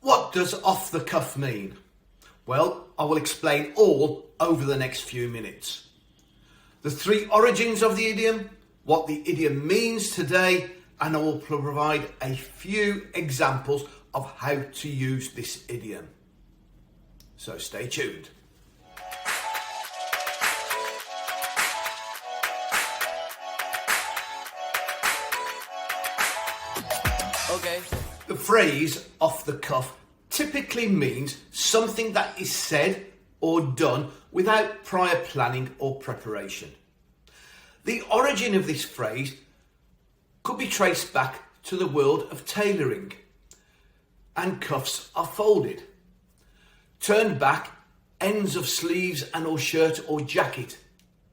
What does off the cuff mean? Well, I will explain all over the next few minutes. The three origins of the idiom, what the idiom means today, and I will provide a few examples of how to use this idiom. So stay tuned. Okay. The phrase off the cuff typically means something that is said or done without prior planning or preparation. The origin of this phrase could be traced back to the world of tailoring, and cuffs are folded, turned back ends of sleeves and or shirt or jacket.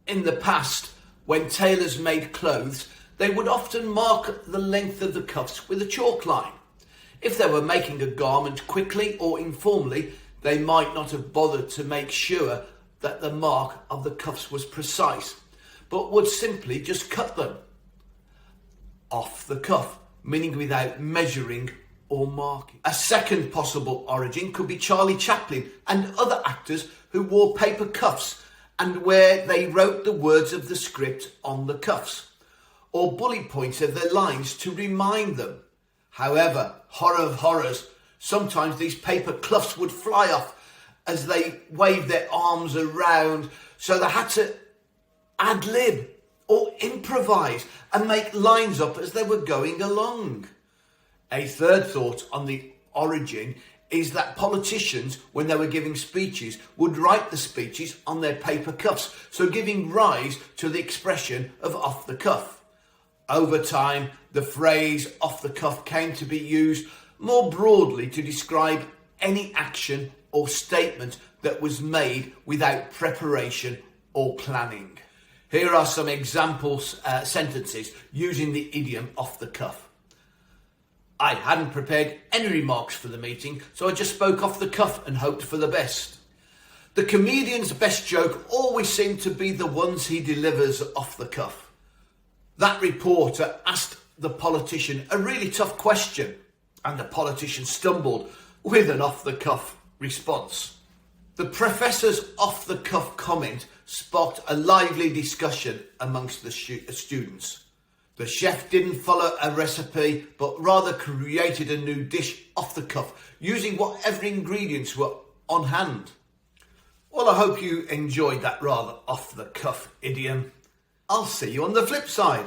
In the past, when tailors made clothes, they would often mark the length of the cuffs with a chalk line. If they were making a garment quickly or informally, they might not have bothered to make sure that the mark of the cuffs was precise, but would simply just cut them off the cuff, meaning without measuring or marking. A second possible origin could be Charlie Chaplin and other actors who wore paper cuffs and where they wrote the words of the script on the cuffs, or bullet points of their lines to remind them. However, horror of horrors, sometimes these paper cuffs would fly off as they waved their arms around, so they had to ad-lib or improvise and make lines up as they were going along. A third thought on the origin is that politicians, when they were giving speeches, would write the speeches on their paper cuffs, so giving rise to the expression of off the cuff. Over time, the phrase off the cuff came to be used more broadly to describe any action or statement that was made without preparation or planning. Here are some example sentences using the idiom off the cuff. I hadn't prepared any remarks for the meeting, so I just spoke off the cuff and hoped for the best. The comedian's best joke always seemed to be the ones he delivers off the cuff. That reporter asked the politician a really tough question, and the politician stumbled with an off-the-cuff response. The professor's off-the-cuff comment sparked a lively discussion amongst the students. The chef didn't follow a recipe, but rather created a new dish off the cuff, using whatever ingredients were on hand. Well, I hope you enjoyed that rather off-the-cuff idiom. I'll see you on the flip side.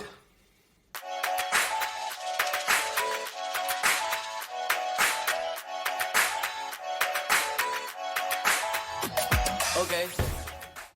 Okay.